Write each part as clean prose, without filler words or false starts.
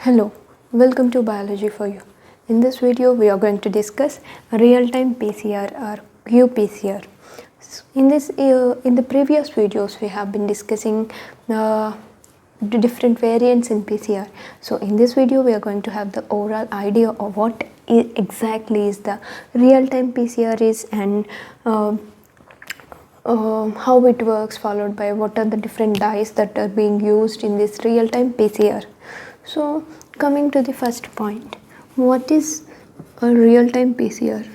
Hello, welcome to Biology for You. In this video, we are going to discuss real-time PCR or qPCR. In the previous videos, we have been discussing the different variants in PCR. So, in this video, we are going to have the overall idea of what exactly is the real-time PCR is and how it works, followed by what are the different dyes that are being used in this real-time PCR. So, coming to the first point, what is a real-time PCR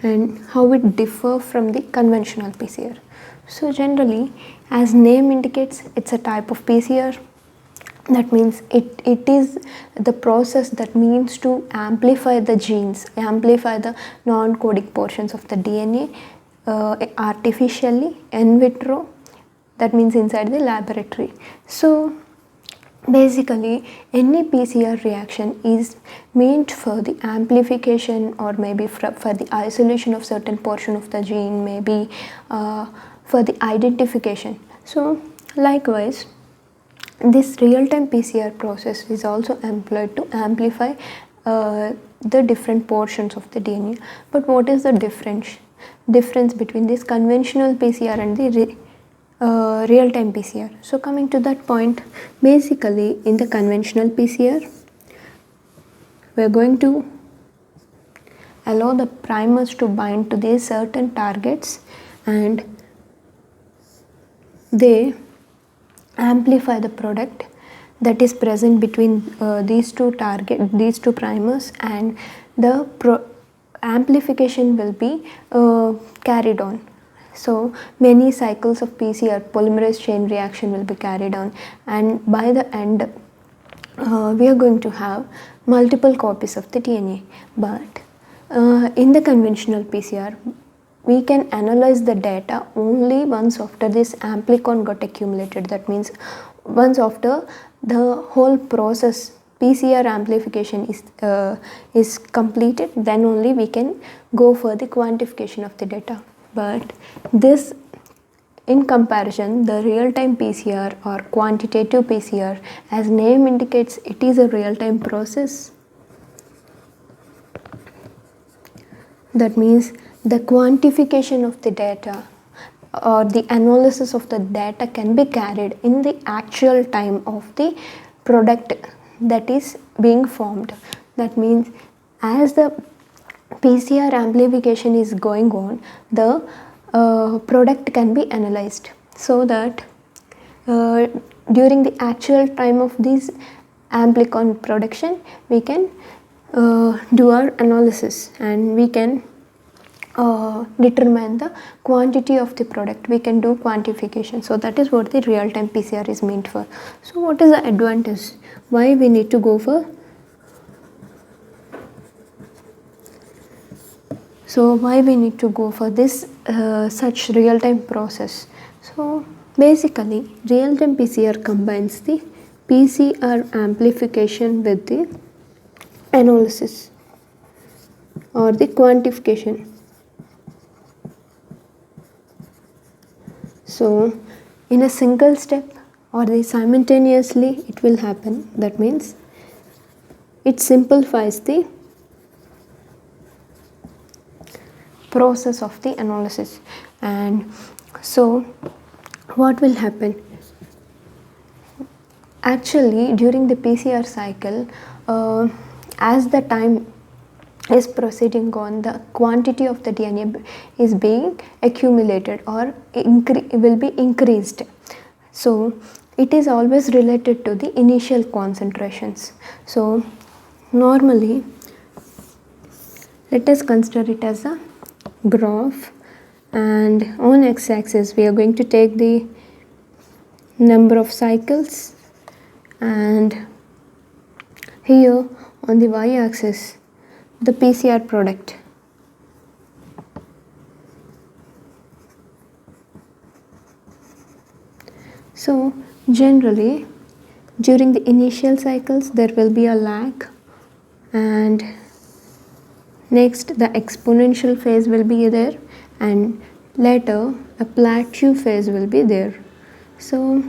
and how it differ from the conventional PCR? So, generally, as name indicates, it's a type of PCR. That means it is the process that means to amplify the genes, amplify the non-coding portions of the DNA artificially in vitro, that means inside the laboratory. So basically any PCR reaction is meant for the amplification or maybe for the isolation of certain portion of the gene, maybe for the identification. So likewise, this real-time PCR process is also employed to amplify the different portions of the DNA. But what is the difference between this conventional PCR and the real-time PCR? So coming to that point, basically in the conventional PCR, we are going to allow the primers to bind to these certain targets and they amplify the product that is present between these two primers, and the amplification will be carried on. So many cycles of PCR, polymerase chain reaction, will be carried on, and by the end we are going to have multiple copies of the DNA. But in the conventional PCR, we can analyze the data only once after this amplicon got accumulated. That means once after the whole process PCR amplification is completed, then only we can go for the quantification of the data. But this, in comparison, the real-time PCR or quantitative PCR, as name indicates, it is a real-time process. That means the quantification of the data or the analysis of the data can be carried in the actual time of the product that is being formed. That means as the PCR amplification is going on, the product can be analyzed, so that during the actual time of this amplicon production, we can do our analysis and we can determine the quantity of the product. We can do quantification. So that is what the real-time PCR is meant for. So what is the advantage? Why we need to go for? So why we need to go for this such real-time process? So basically, real-time PCR combines the PCR amplification with the analysis or the quantification. So in a single step or simultaneously it will happen. That means it simplifies the process of the analysis. And so what will happen? Actually, during the PCR cycle, as the time is proceeding on, the quantity of the DNA is being accumulated or will be increased. So it is always related to the initial concentrations. So normally, let us consider it as a graph, and on x-axis we are going to take the number of cycles, and here on the y-axis the PCR product. So generally during the initial cycles there will be a lag, and next the exponential phase will be there, and later a plateau phase will be there. So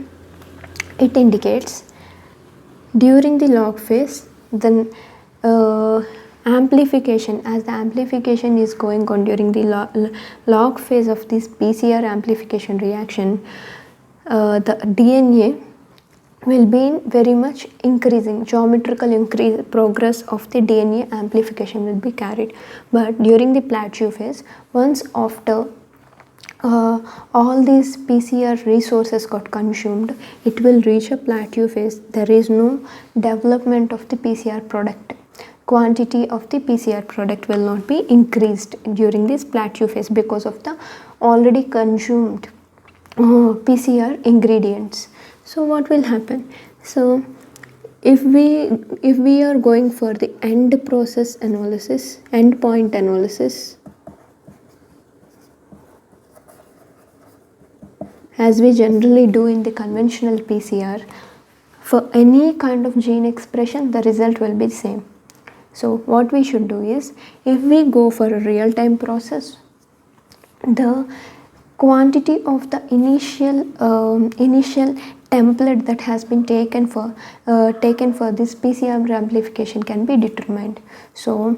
it indicates During the log phase, then amplification, as the amplification is going on during the log phase of this PCR amplification reaction, the DNA will be very much increasing, geometrical increase, progress of the DNA amplification will be carried. But during the plateau phase, once after all these PCR resources got consumed, it will reach a plateau phase. There is no development of the PCR product. Quantity of the PCR product will not be increased during this plateau phase because of the already consumed PCR ingredients. So what will happen? So if we are going for the end process analysis, end point analysis, as we generally do in the conventional PCR, for any kind of gene expression, the result will be same. So what we should do is, if we go for a real-time process, the quantity of the initial template that has been taken for this PCR amplification can be determined. So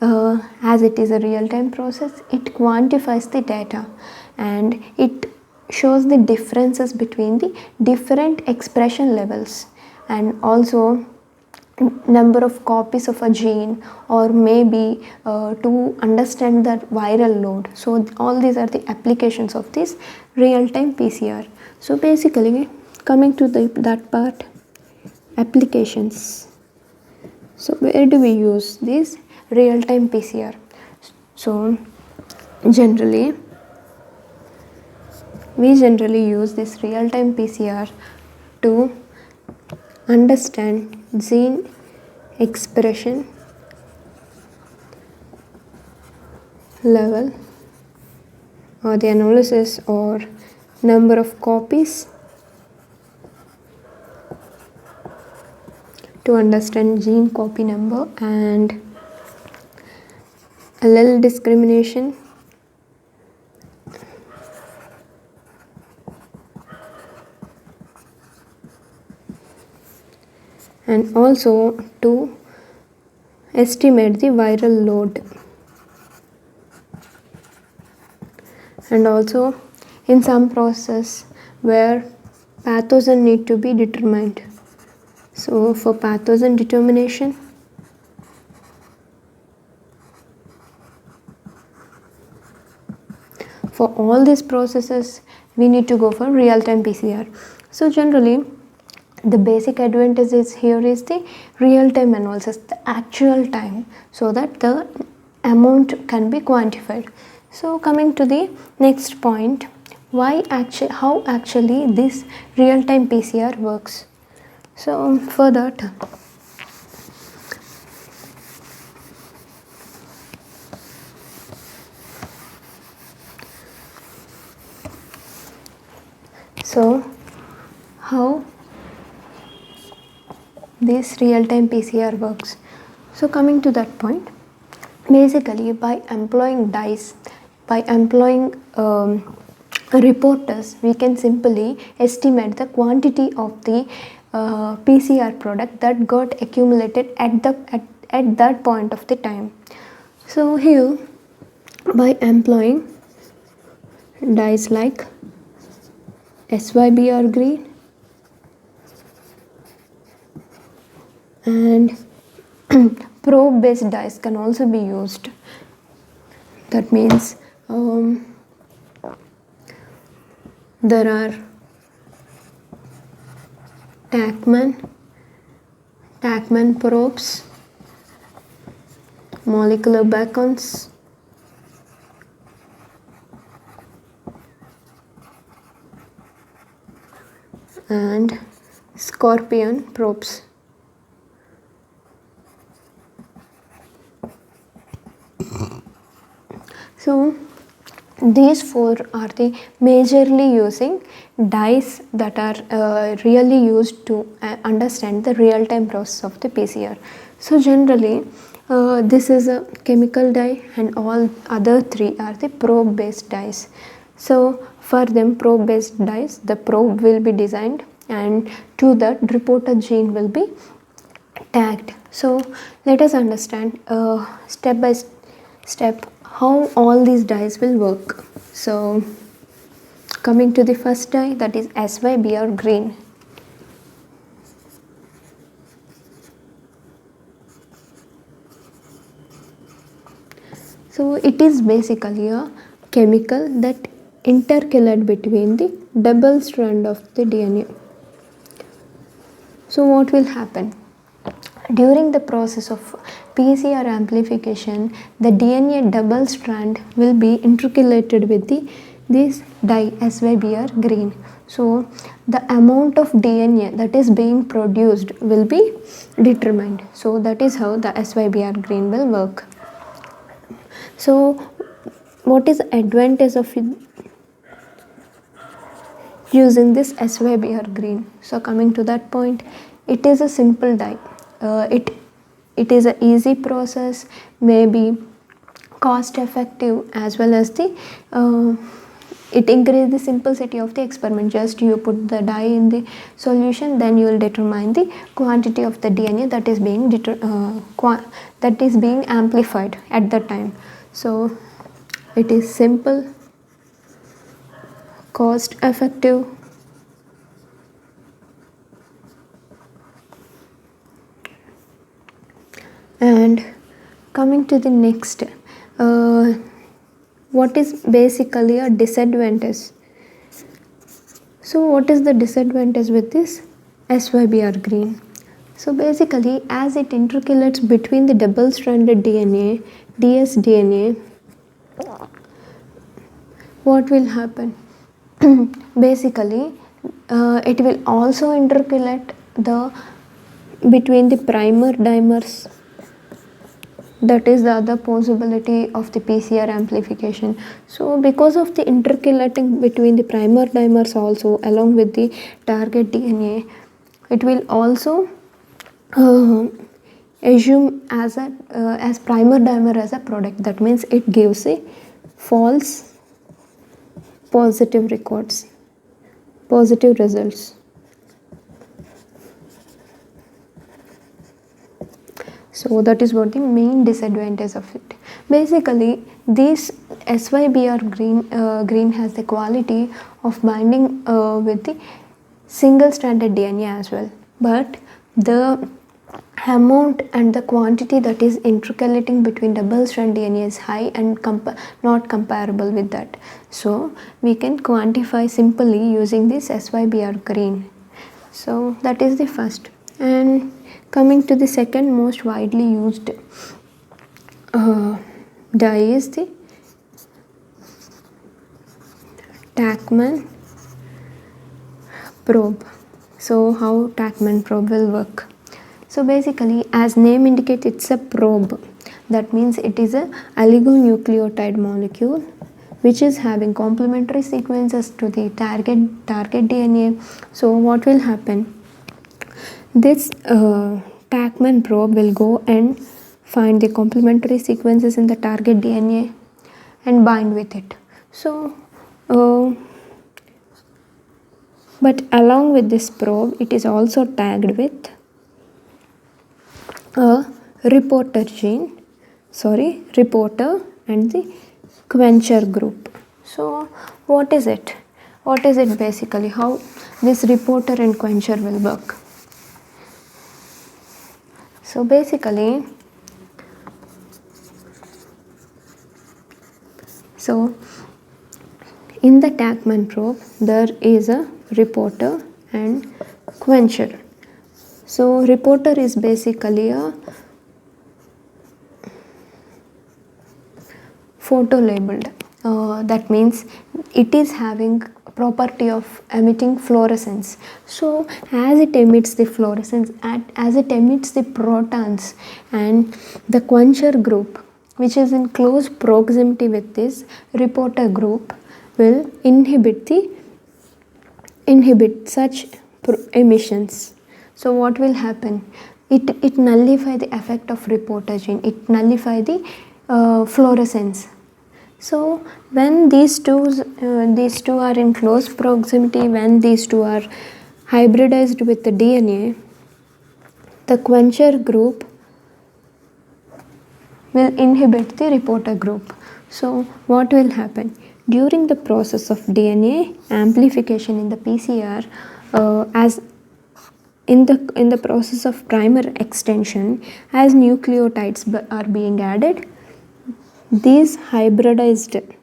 as it is a real-time process, it quantifies the data and it shows the differences between the different expression levels, and also number of copies of a gene, or maybe to understand the viral load. So all these are the applications of this real-time PCR. So basically, coming to that part, applications. So where do we use this real-time PCR? So we generally use this real-time PCR to understand gene expression level, or the analysis or number of copies to understand gene copy number, and allele discrimination, and also to estimate the viral load, and also in some process where pathogen need to be determined. So for pathogen determination, for all these processes we need to go for real-time PCR. So generally the basic advantages here is the real-time analysis, the actual time, so that the amount can be quantified. So coming to the next point, how actually this real-time PCR works. So for that, so how this real-time PCR works. So coming to that point, basically by employing dyes, by employing reporters, we can simply estimate the quantity of the PCR product that got accumulated at that point of the time. So here, by employing dyes like SYBR green and probe based dyes can also be used. That means there are Tachman probes, molecular beacons, and Scorpion probes. So these four are the majorly using dyes that are really used to understand the real-time process of the PCR. So generally this is a chemical dye, and all other three are the probe based dyes. So for them, probe based dyes, the probe will be designed and to that reporter gene will be tagged. So let us understand step by step how all these dyes will work. So coming to the first dye, that is SYBR green. So it is basically a chemical that intercalate between the double strand of the DNA. So what will happen? During the process of PCR amplification, the DNA double strand will be intercalated with this dye SYBR green. So the amount of DNA that is being produced will be determined. So that is how the SYBR green will work. So what is the advantage of using this SYBR green? So coming to that point, it is a simple dye. It is an easy process, maybe cost effective, as well as the it increases the simplicity of the experiment. Just you put the dye in the solution, then you will determine the quantity of the DNA that is being amplified at that time. So it is simple, cost effective, and coming to the next, what is basically a disadvantage? So what is the disadvantage with this SYBR green? So basically, as it intercalates between the double stranded DNA, dsDNA, what will happen? Basically, it will also intercalate between the primer dimers. That is the other possibility of the PCR amplification. So because of the intercalating between the primer dimers also along with the target DNA, it will also assume as primer dimer as a product. That means it gives a false positive results. So that is what the main disadvantage of it. Basically, this SYBR green has the quality of binding with the single stranded DNA as well, but the amount and the quantity that is intercalating between double strand DNA is high and not comparable with that. So we can quantify simply using this SYBR green. So that is the first. And coming to the second most widely used dye is the Tachman probe. So how Tachman probe will work? So basically, as name indicates, it's a probe. That means it is a oligonucleotide molecule which is having complementary sequences to the target DNA. So what will happen? This Tachman probe will go and find the complementary sequences in the target DNA and bind with it. So but along with this probe, it is also tagged with a reporter and the quencher group. So what is it? What is it basically? How this reporter and quencher will work? So basically, in the Tachman probe, there is a reporter and quencher. So reporter is basically a photo labeled. That means it is having property of emitting fluorescence. So as it emits the fluorescence, as it emits the protons, and the quencher group, which is in close proximity with this reporter group, will inhibit such emissions. So what will happen? It nullify the effect of reporter gene. It nullify the fluorescence. So when these two are in close proximity, when these two are hybridized with the DNA, the quencher group will inhibit the reporter group. So what will happen? During the process of DNA amplification in the PCR, as in the process of primer extension, as nucleotides are being added, these hybridized,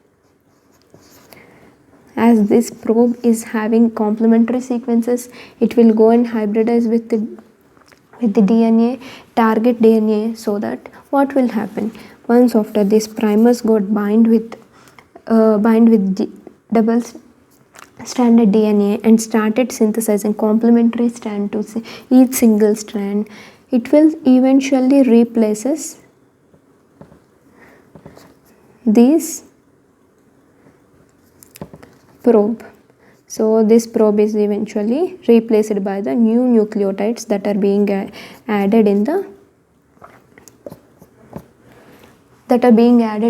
as this probe is having complementary sequences, it will go and hybridize with the DNA, target DNA, so that what will happen? Once after this primers got bind with double stranded DNA and started synthesizing complementary strand to each single strand, it will eventually replaces this probe. So this probe is eventually replaced by the new nucleotides that are being added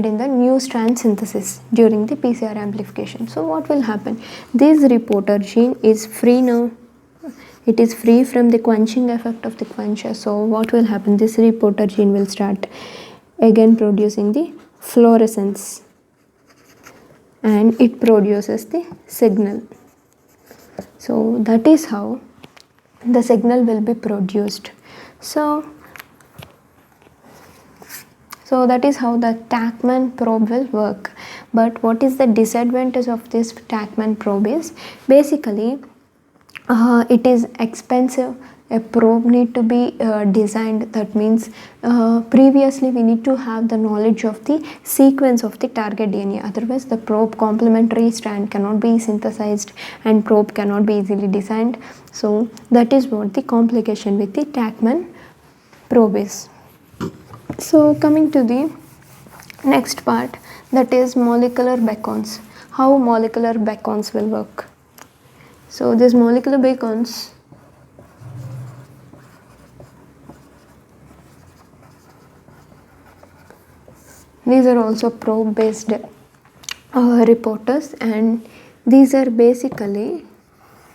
in the new strand synthesis during the PCR amplification. So what will happen? This reporter gene is free now. It is free from the quenching effect of the quencher. So what will happen? This reporter gene will start again producing the fluorescence, and it produces the signal. So that is how the signal will be produced. So that is how the Tachman probe will work. But what is the disadvantage of this Tachman probe is basically it is expensive. A probe need to be designed. That means previously we need to have the knowledge of the sequence of the target DNA. Otherwise the probe complementary strand cannot be synthesized and probe cannot be easily designed. So that is what the complication with the Tachman probe is. So coming to the next part, that is molecular beacons. How molecular beacons will work? So these molecular beacons, these are also probe based reporters, and these are basically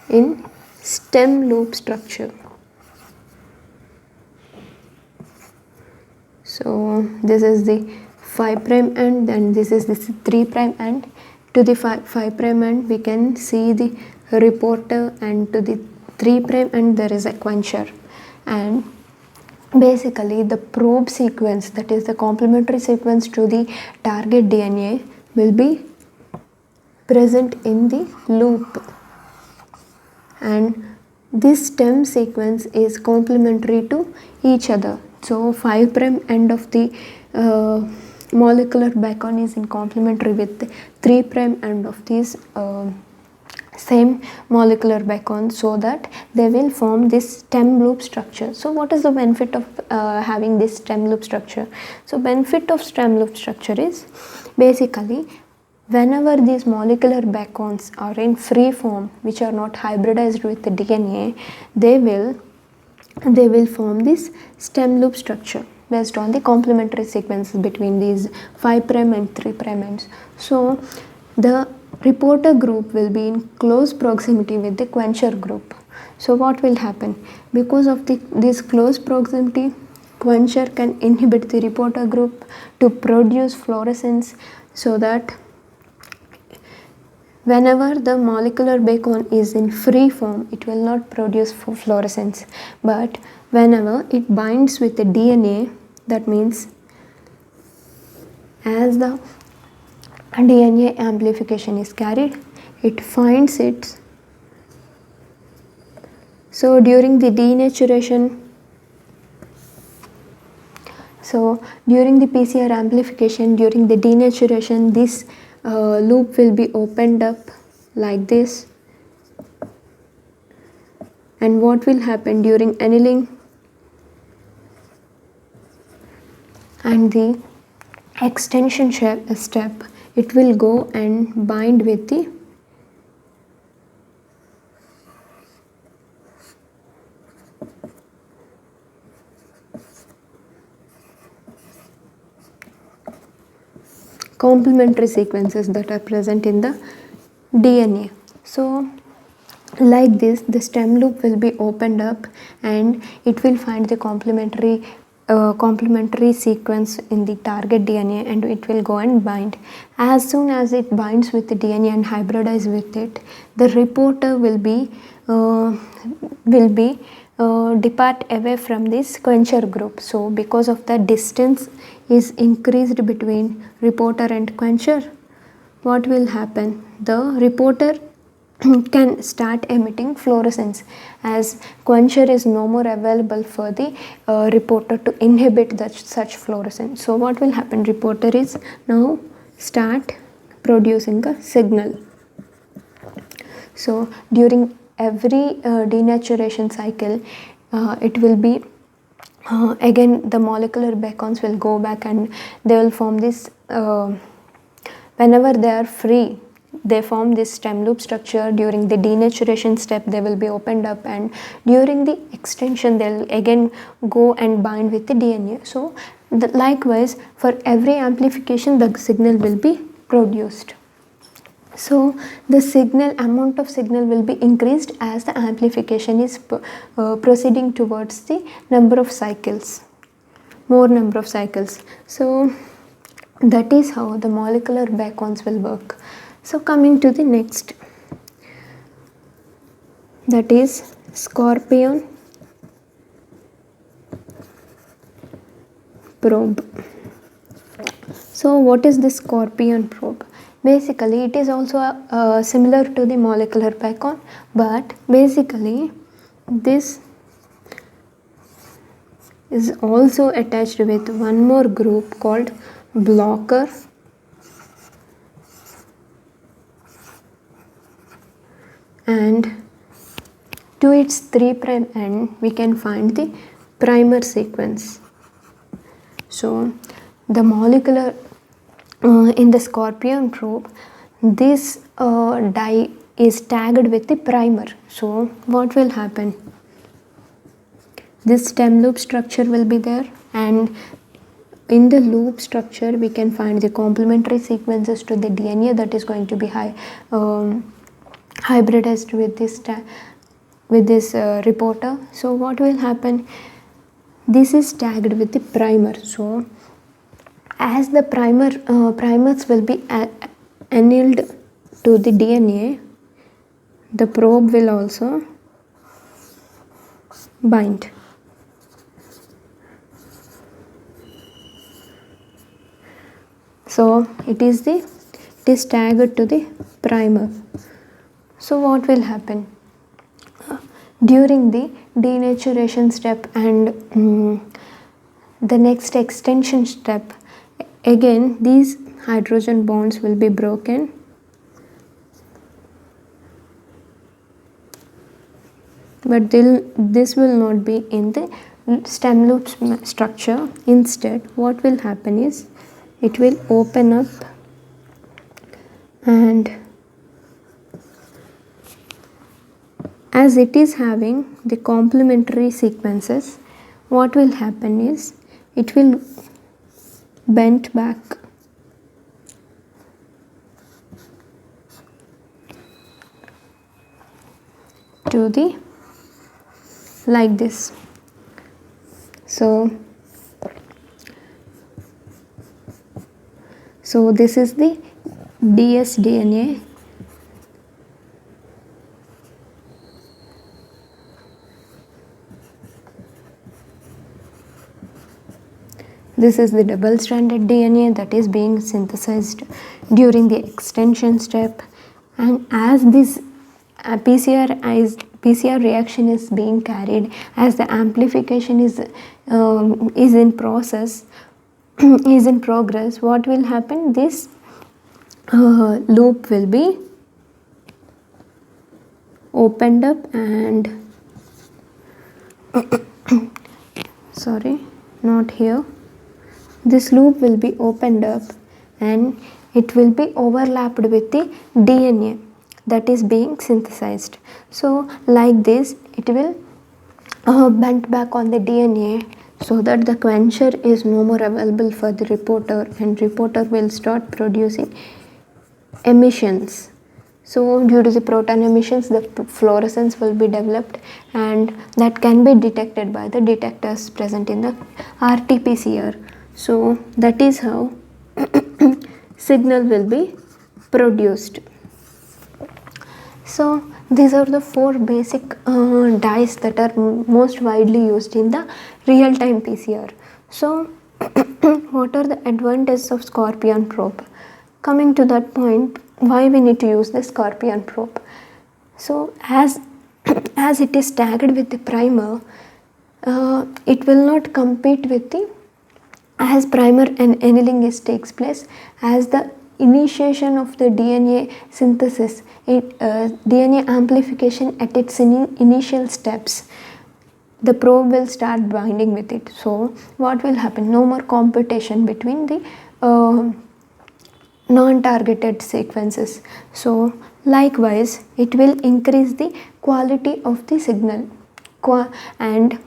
in stem loop structure. So this is the 5' end, and this is the 3' end. To the 5' end we can see the reporter, and to the 3' end there is a quencher. And basically the probe sequence, that is the complementary sequence to the target DNA, will be present in the loop, and this stem sequence is complementary to each other. So 5' end of the molecular beacon is in complementary with the 3' end of these same molecular beacon, so that they will form this stem loop structure. So what is the benefit of having this stem loop structure? So benefit of stem loop structure is basically whenever these molecular beacons are in free form, which are not hybridized with the DNA, they will form this stem loop structure based on the complementary sequences between these 5' and 3' ends. So the reporter group will be in close proximity with the quencher group. So what will happen? Because of this close proximity, quencher can inhibit the reporter group to produce fluorescence, so that whenever the molecular beacon is in free form, it will not produce fluorescence. But whenever it binds with the DNA, that means as the DNA amplification is carried, it finds it. So during the denaturation, during the PCR amplification, during the denaturation, this loop will be opened up like this. And what will happen during annealing and the extension step, it will go and bind with the complementary sequences that are present in the DNA. So Like this, the stem loop will be opened up and it will find the complementary sequence in the target DNA, and it will go and bind. As soon as it binds with the DNA and hybridize with it, the reporter will be depart away from this quencher group. So because of the distance is increased between reporter and quencher, what will happen? The reporter can start emitting fluorescence, as quencher is no more available for the reporter to inhibit such fluorescence. So what will happen? Reporter is now start producing a signal. So during every denaturation cycle, it will be again the molecular beacons will go back and they will form this whenever they are free, they form this stem loop structure. During the denaturation step, they will be opened up, and during the extension they'll again go and bind with the DNA. So likewise, for every amplification the signal will be produced. So the amount of signal will be increased as the amplification is proceeding towards the number of cycles, more number of cycles. So that is how the molecular beacons will work. So coming to the next, that is Scorpion probe. So what is the Scorpion probe? Basically it is also similar to the molecular beacon, but basically this is also attached with one more group called blocker and to its 3' end we can find the primer sequence. So the molecular in the Scorpion probe, this dye is tagged with the primer. So what will happen? This stem loop structure will be there, and in the loop structure we can find the complementary sequences to the DNA that is going to be hybridized with this reporter. So what will happen? This is tagged with the primer. So as the primers will be annealed to the DNA, the probe will also bind. So it is tagged to the primer. So what will happen? During the denaturation step and the next extension step, again these hydrogen bonds will be broken, but this will not be in the stem loop structure. Instead what will happen is it will open up, and as it is having the complementary sequences, what will happen is it will bend back to the like this. So this is the dsDNA. This is the double-stranded DNA that is being synthesized during the extension step, and as this PCR reaction is being carried, as the amplification is in process, is in progress, what will happen? This loop will be opened up and sorry, not here. This loop will be opened up and it will be overlapped with the DNA that is being synthesized. So like this it will bend back on the DNA, so that the quencher is no more available for the reporter, and reporter will start producing emissions. So due to the proton emissions, the fluorescence will be developed, and that can be detected by the detectors present in the RT-PCR. So that is how signal will be produced. So these are the four basic dyes that are most widely used in the real-time PCR. So what are the advantages of Scorpion probe? Coming to that point, why we need to use the Scorpion probe? So as as it is tagged with the primer, it will not compete with the, as primer and annealing takes place, as the initiation of the DNA synthesis, DNA amplification at its initial steps, the probe will start binding with it. So what will happen? No more competition between the non-targeted sequences. So likewise, it will increase the quality of the signal, and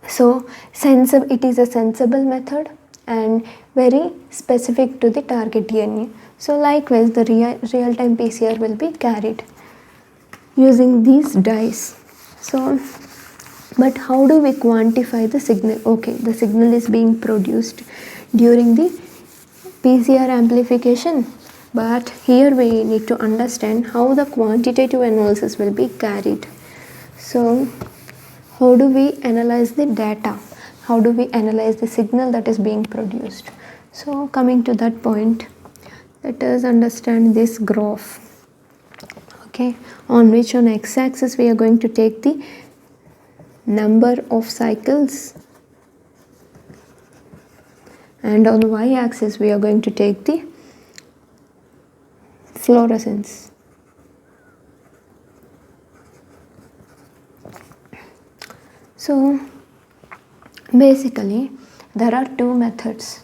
so it is a sensible method and very specific to the target DNA. So likewise, the real-time PCR will be carried using these dyes. So but how do we quantify the signal? Okay, the signal is being produced during the PCR amplification, but here we need to understand how the quantitative analysis will be carried. So how do we analyze the data? How do we analyze the signal that is being produced? So coming to that point, let us understand this graph. Okay, on which on x-axis we are going to take the number of cycles, and on the y-axis we are going to take the fluorescence. So basically there are two methods.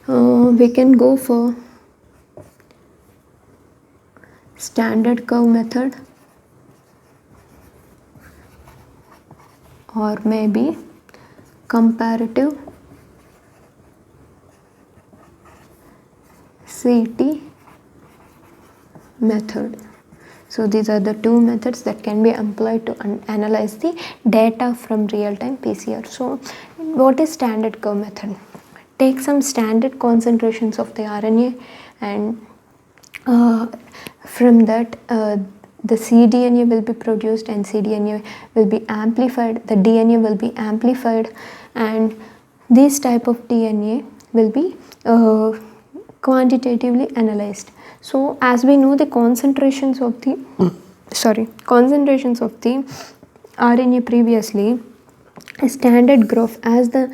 We can go for standard curve method, or maybe comparative CT method. So these are the two methods that can be employed to analyze the data from real-time PCR. So what is standard curve method? Take some standard concentrations of the RNA, and from that the cDNA will be produced, and cDNA will be amplified, the DNA will be amplified, and this type of DNA will be quantitatively analyzed. So as we know, the concentrations of the RNA previously, a standard graph as the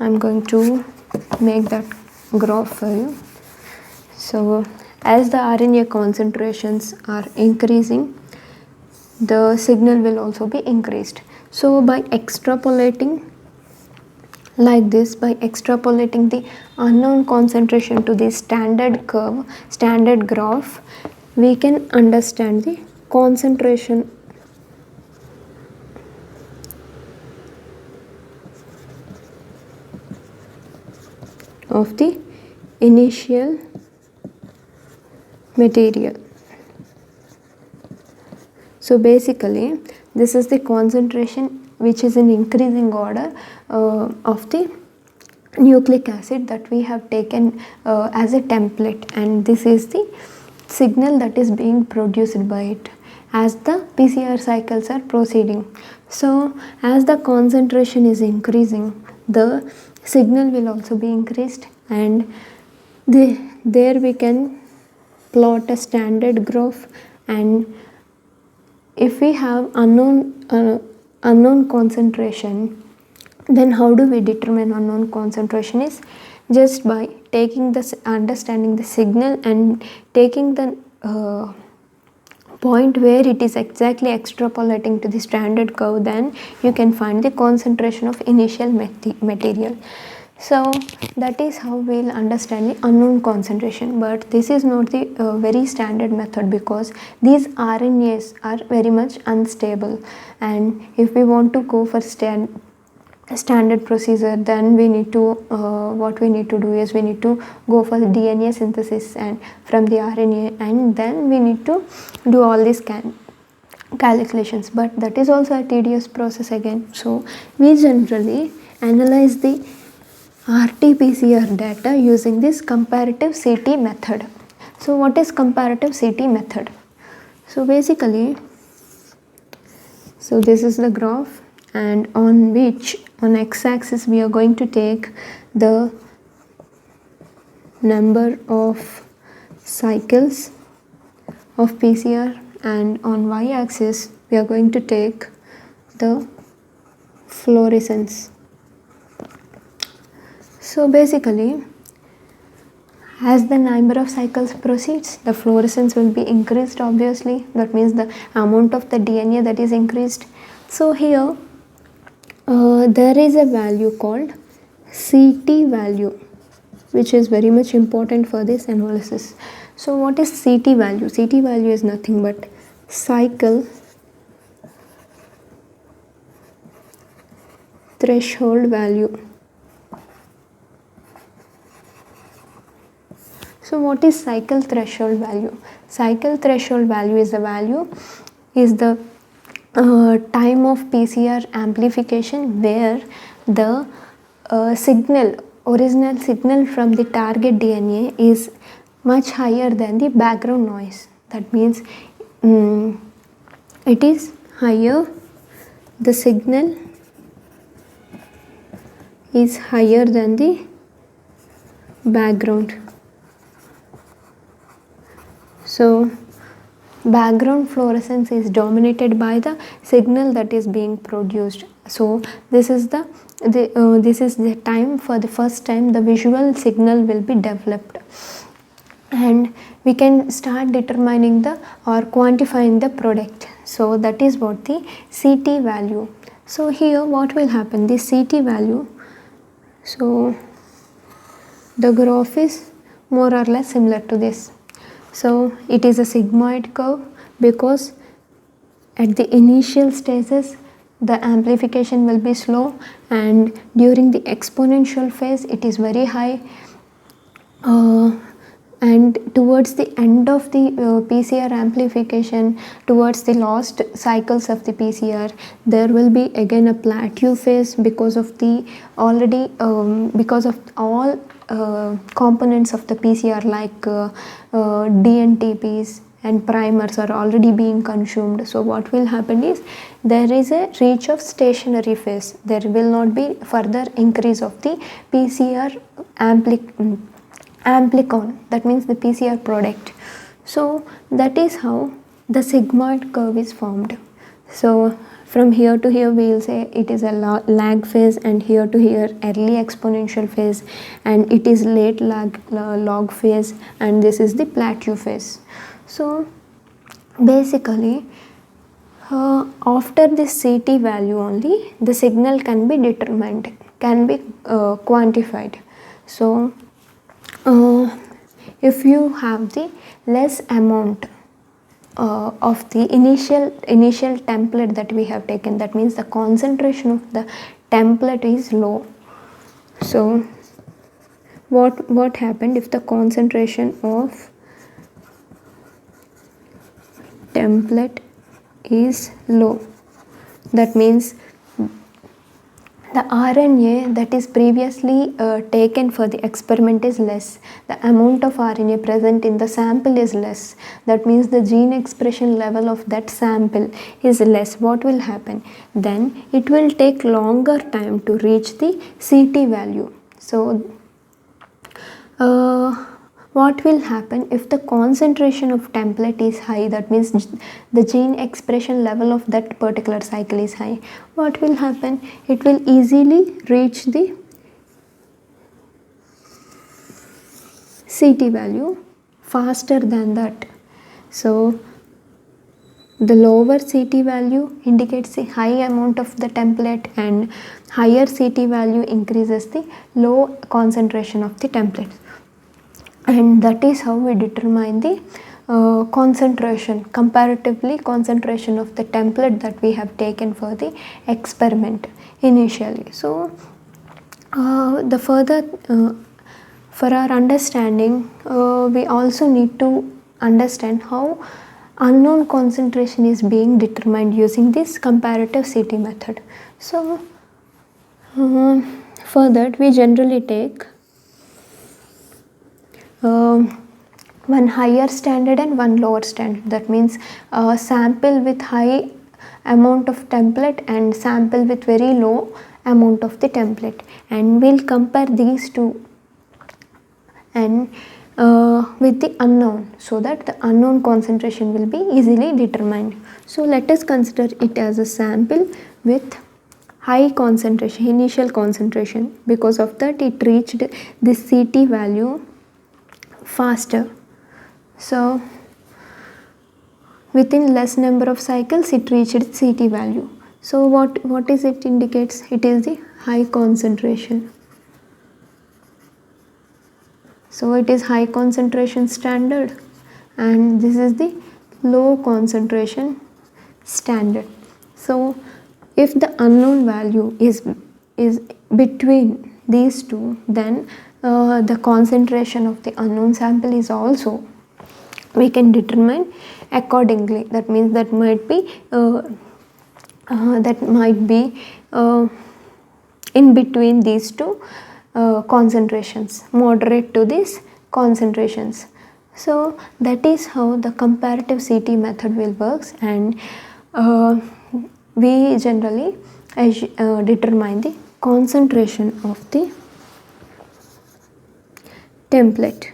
I'm going to make that graph for you. So as the RNA concentrations are increasing, the signal will also be increased. So by extrapolating like this, by extrapolating the unknown concentration to the standard curve, standard graph, we can understand the concentration of the initial material. So basically this is the concentration which is in increasing order of the nucleic acid that we have taken as a template, and this is the signal that is being produced by it as the PCR cycles are proceeding. So as the concentration is increasing, the signal will also be increased, and there we can plot a standard graph. And if we have unknown concentration, then how do we determine unknown concentration? Is just by taking this, understanding the signal and taking the point where it is exactly extrapolating to the standard curve, then you can find the concentration of initial material. So that is how we will understand the unknown concentration. But this is not the very standard method, because these RNAs are very much unstable, and if we want to go for standard procedure. Then we need to what we need to do is we need to go for the DNA synthesis and from the RNA, and then we need to do all these calculations, but that is also a tedious process again. So we generally analyze the RT-PCR data using this comparative CT method. So what is comparative CT method? So basically, so this is the graph, and on which on x-axis we are going to take the number of cycles of PCR, and on y-axis we are going to take the fluorescence. So basically, as the number of cycles proceeds, the fluorescence will be increased obviously. That means the amount of the DNA that is increased. So here there is a value called CT value, which is very much important for this analysis. So what is CT value? CT value is nothing but cycle threshold value. So what is cycle threshold value? Cycle threshold value is the time of PCR amplification where the original signal from the target DNA is much higher than the background noise. That means it is higher, the signal is higher than the background. So background fluorescence is dominated by the signal that is being produced. So this is the time for the first time the visual signal will be developed, and we can start determining or quantifying the product. So that is what the CT value. So here what will happen, the CT value, so the graph is more or less similar to this. So it is a sigmoid curve because at the initial stages the amplification will be slow, and during the exponential phase it is very high, and towards the end of the PCR amplification, towards the last cycles of the PCR, there will be again a plateau phase because of the because of all components of the PCR like DNTPs and primers are already being consumed. So what will happen is there is a reach of stationary phase. There will not be further increase of the PCR amplicon, that means the PCR product. So that is how the sigmoid curve is formed. So from here to here we will say it is a lag phase, and here to here early exponential phase, and it is late log phase, and this is the plateau phase. So basically after this CT value only the signal can be determined, can be quantified. So if you have the less amount of the initial template that we have taken, that means the concentration of the template is low. So what happened if the concentration of template is low? That means the RNA that is previously taken for the experiment is less. The amount of RNA present in the sample is less. That means the gene expression level of that sample is less. What will happen? Then it will take longer time to reach the CT value. So what will happen if the concentration of template is high? That means the gene expression level of that particular cycle is high. What will happen? It will easily reach the CT value faster than that. So the lower CT value indicates a high amount of the template, and higher CT value increases the low concentration of the template. And that is how we determine the concentration, comparatively concentration of the template that we have taken for the experiment initially. So the further for our understanding, we also need to understand how unknown concentration is being determined using this comparative CT method. So for that we generally take one higher standard and one lower standard. That means sample with high amount of template and sample with very low amount of the template, and we'll compare these two and with the unknown, so that the unknown concentration will be easily determined. So let us consider it as a sample with high concentration, initial concentration. Because of that it reached this CT value faster. So within less number of cycles it reached its CT value. So what is it indicates? It is the high concentration. So it is high concentration standard, and this is the low concentration standard. So if the unknown value is between these two, then the concentration of the unknown sample is also we can determine accordingly. That means that might be in between these two concentrations, moderate to these concentrations. So that is how the comparative CT method will works, and we generally determine the concentration of the template.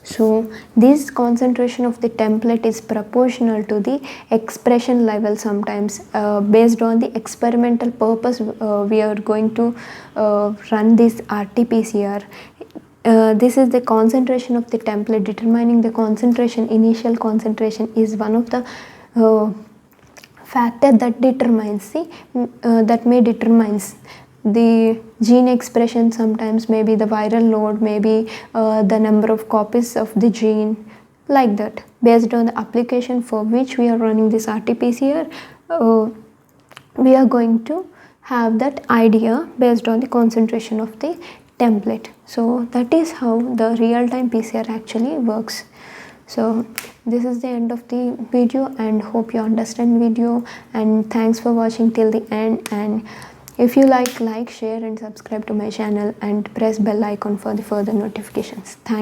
So this concentration of the template is proportional to the expression level sometimes. Based on the experimental purpose, we are going to run this RT-PCR. This is the concentration of the template. Determining the concentration, initial concentration, is one of the factor that determines the gene expression. Sometimes maybe the viral load, maybe the number of copies of the gene, like that. Based on the application for which we are running this RT-PCR, we are going to have that idea based on the concentration of the template. So that is how the real-time PCR actually works. So this is the end of the video, and hope you understand video, and thanks for watching till the end. And if you like, share and subscribe to my channel, and press bell icon for the further notifications. Thanks.